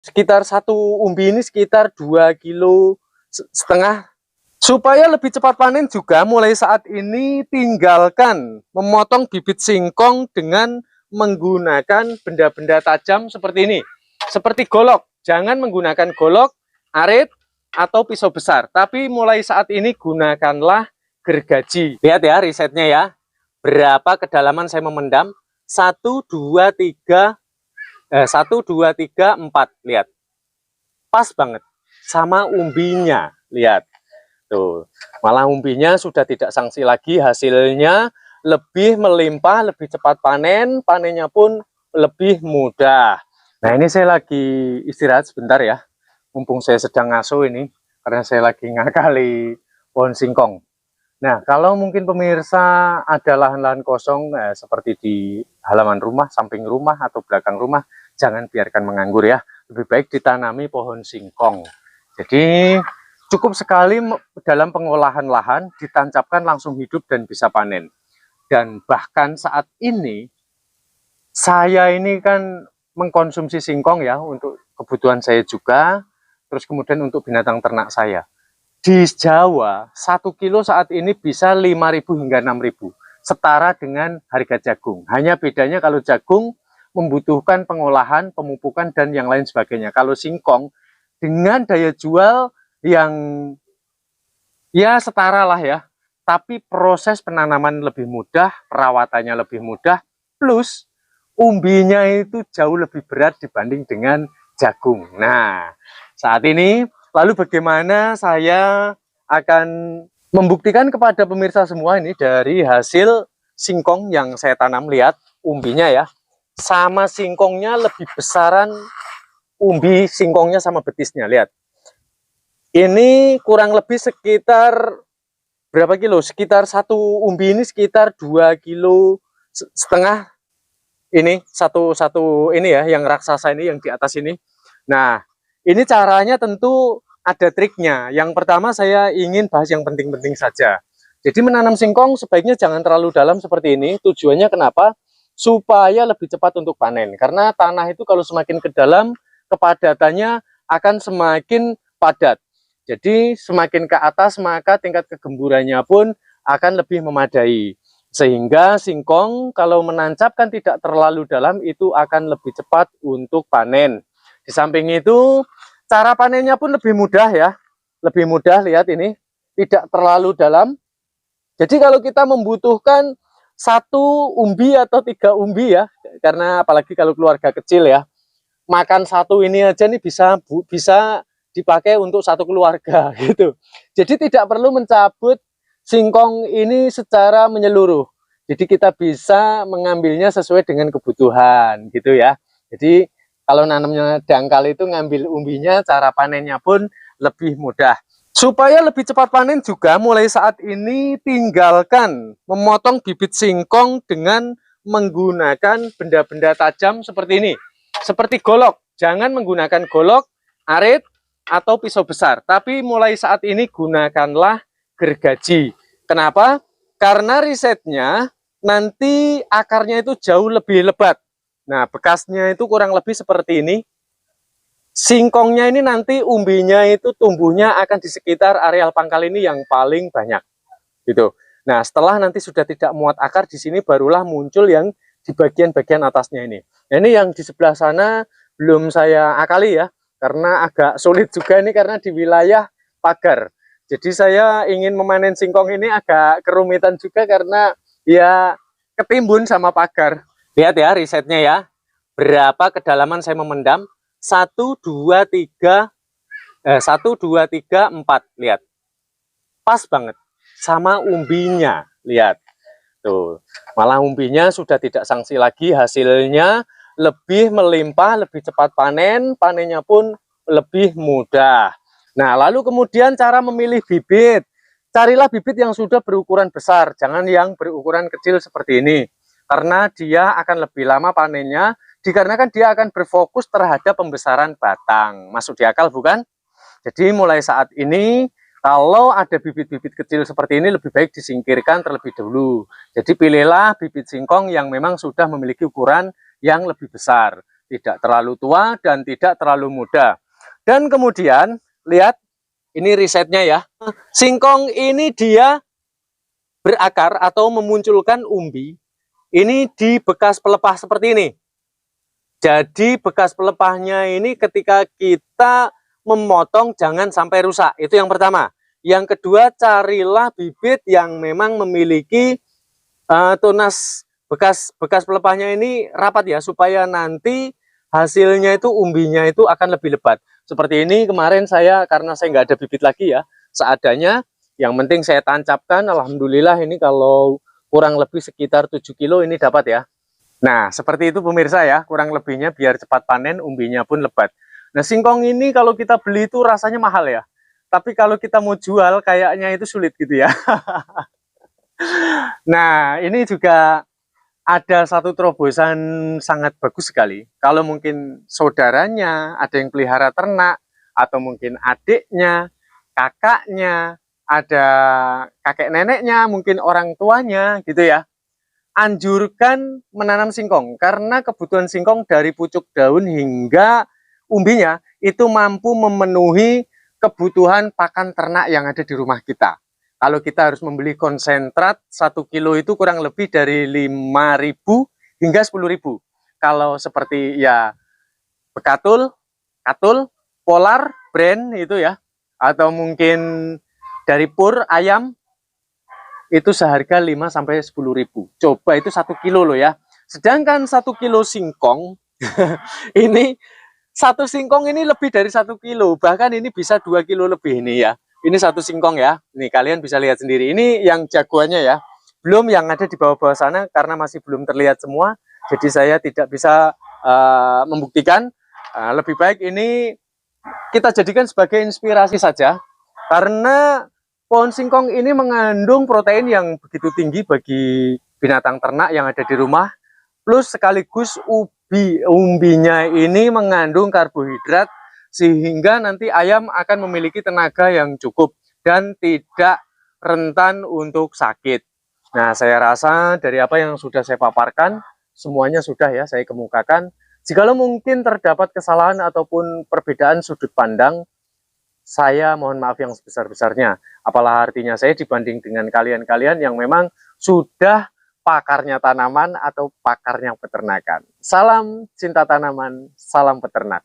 Sekitar satu umbi ini sekitar 2,5 kg. Supaya lebih cepat panen juga, mulai saat ini tinggalkan memotong bibit singkong dengan menggunakan benda-benda tajam seperti ini. Seperti golok, jangan menggunakan golok, arit, atau pisau besar. Tapi mulai saat ini gunakanlah gergaji. Lihat ya risetnya ya. Berapa kedalaman saya memendam? 1, 2, 3, 1, 2, 3, 4. Lihat. Pas banget. Sama umbinya. Lihat. Tuh, malah umbinya sudah tidak sanksi lagi, hasilnya lebih melimpah, lebih cepat panen, panennya pun lebih mudah. Nah, ini saya lagi istirahat sebentar ya, mumpung saya sedang ngasuh ini, karena saya lagi ngakali pohon singkong. Nah, kalau mungkin pemirsa ada lahan-lahan kosong seperti di halaman rumah, samping rumah, atau belakang rumah, jangan biarkan menganggur ya, lebih baik ditanami pohon singkong. Jadi cukup sekali dalam pengolahan lahan, ditancapkan langsung hidup dan bisa panen. Dan bahkan saat ini, saya ini kan mengkonsumsi singkong ya, untuk kebutuhan saya juga, terus kemudian untuk binatang ternak saya. Di Jawa, 1 kilo saat ini bisa 5.000 hingga 6.000, setara dengan harga jagung. Hanya bedanya kalau jagung membutuhkan pengolahan, pemupukan, dan yang lain sebagainya. Kalau singkong, dengan daya jual yang ya setara lah ya, tapi proses penanaman lebih mudah, perawatannya lebih mudah, plus umbinya itu jauh lebih berat dibanding dengan jagung. Nah, saat ini lalu bagaimana saya akan membuktikan kepada pemirsa semua ini dari hasil singkong yang saya tanam. Lihat umbinya ya, sama singkongnya lebih besaran umbi singkongnya sama betisnya. Lihat, ini kurang lebih sekitar berapa kilo? Sekitar satu umbi ini sekitar 2,5 kg. Ini satu ini ya, yang raksasa ini, yang di atas ini. Nah, ini caranya tentu ada triknya. Yang pertama saya ingin bahas yang penting-penting saja. Jadi menanam singkong sebaiknya jangan terlalu dalam seperti ini. Tujuannya kenapa? Supaya lebih cepat untuk panen. Karena tanah itu kalau semakin ke dalam, kepadatannya akan semakin padat. Jadi semakin ke atas maka tingkat kegemburannya pun akan lebih memadai. Sehingga singkong kalau menancapkan tidak terlalu dalam itu akan lebih cepat untuk panen. Di samping itu cara panennya pun lebih mudah ya. Lebih mudah, lihat ini. Tidak terlalu dalam. Jadi kalau kita membutuhkan 1 umbi atau 3 umbi ya, karena apalagi kalau keluarga kecil ya, makan satu ini aja nih bisa dipakai untuk satu keluarga gitu. Jadi tidak perlu mencabut singkong ini secara menyeluruh. Jadi kita bisa mengambilnya sesuai dengan kebutuhan gitu ya. Jadi kalau nanamnya dangkal itu ngambil umbinya, cara panennya pun lebih mudah. Supaya lebih cepat panen juga, mulai saat ini tinggalkan memotong bibit singkong dengan menggunakan benda-benda tajam seperti ini. Seperti golok, jangan menggunakan golok, arit, atau pisau besar. Tapi mulai saat ini gunakanlah gergaji. Kenapa? Karena risetnya nanti akarnya itu jauh lebih lebat. Nah, bekasnya itu kurang lebih seperti ini. Singkongnya ini nanti umbinya itu tumbuhnya akan di sekitar areal pangkal ini yang paling banyak. Gitu. Nah, setelah nanti sudah tidak muat akar di sini, barulah muncul yang di bagian-bagian atasnya ini. Nah, ini yang di sebelah sana belum saya akali ya, karena agak sulit juga ini karena di wilayah pagar. Jadi saya ingin memanen singkong ini agak kerumitan juga karena ya ketimbun sama pagar. Lihat ya risetnya ya, berapa kedalaman saya memendam? 1, 2, 3, 1, 2, 3, 4. Lihat, pas banget sama umbinya. Lihat tuh, malah umbinya sudah tidak sanksi lagi, hasilnya lebih melimpah, lebih cepat panen, panennya pun lebih mudah. Nah, lalu kemudian cara memilih bibit. Carilah bibit yang sudah berukuran besar, jangan yang berukuran kecil seperti ini. Karena dia akan lebih lama panennya, dikarenakan dia akan berfokus terhadap pembesaran batang. Masuk di akal bukan? Jadi mulai saat ini, kalau ada bibit-bibit kecil seperti ini, lebih baik disingkirkan terlebih dahulu. Jadi pilihlah bibit singkong yang memang sudah memiliki ukuran yang lebih besar. tidak terlalu tua dan tidak terlalu muda. Dan kemudian lihat ini risetnya ya. Singkong ini dia berakar atau memunculkan umbi ini di bekas pelepah seperti ini. Jadi bekas pelepahnya ini ketika kita memotong jangan sampai rusak. Itu yang pertama. Yang kedua, carilah bibit yang memang memiliki tunas bekas pelepahnya ini rapat ya, supaya nanti hasilnya itu umbinya itu akan lebih lebat. Seperti ini kemarin saya, karena saya nggak ada bibit lagi ya, seadanya. Yang penting saya tancapkan, alhamdulillah ini kalau kurang lebih sekitar 7 kilo ini dapat ya. Nah, seperti itu pemirsa ya, kurang lebihnya biar cepat panen, umbinya pun lebat. Nah, singkong ini kalau kita beli itu rasanya mahal ya. Tapi kalau kita mau jual kayaknya itu sulit gitu ya. Nah, ini juga ada satu terobosan sangat bagus sekali. Kalau mungkin saudaranya ada yang pelihara ternak, atau mungkin adiknya, kakaknya, ada kakek neneknya, mungkin orang tuanya gitu ya. Anjurkan menanam singkong, karena kebutuhan singkong dari pucuk daun hingga umbinya itu mampu memenuhi kebutuhan pakan ternak yang ada di rumah kita. Kalau kita harus membeli konsentrat 1 kilo itu kurang lebih dari 5.000 hingga 10.000. Kalau seperti ya Bekatul, Katul, Polar, brand itu ya, atau mungkin dari Pur ayam, itu seharga 5-10.000. Coba itu 1 kilo loh ya. Sedangkan 1 kilo singkong ini, satu singkong ini lebih dari 1 kilo, bahkan ini bisa 2 kilo lebih ini ya. Ini satu singkong ya. Nih kalian bisa lihat sendiri. Ini yang jagoannya ya. Belum yang ada di bawah-bawah sana karena masih belum terlihat semua. Jadi saya tidak bisa membuktikan. Lebih baik ini kita jadikan sebagai inspirasi saja. Karena pohon singkong ini mengandung protein yang begitu tinggi bagi binatang ternak yang ada di rumah. Plus sekaligus umbinya ini mengandung karbohidrat, sehingga nanti ayam akan memiliki tenaga yang cukup dan tidak rentan untuk sakit. Nah, saya rasa dari apa yang sudah saya paparkan, semuanya sudah ya saya kemukakan. Jikalau mungkin terdapat kesalahan ataupun perbedaan sudut pandang, saya mohon maaf yang sebesar-besarnya. Apalah artinya saya dibanding dengan kalian-kalian yang memang sudah pakarnya tanaman atau pakarnya peternakan. Salam cinta tanaman, salam peternak.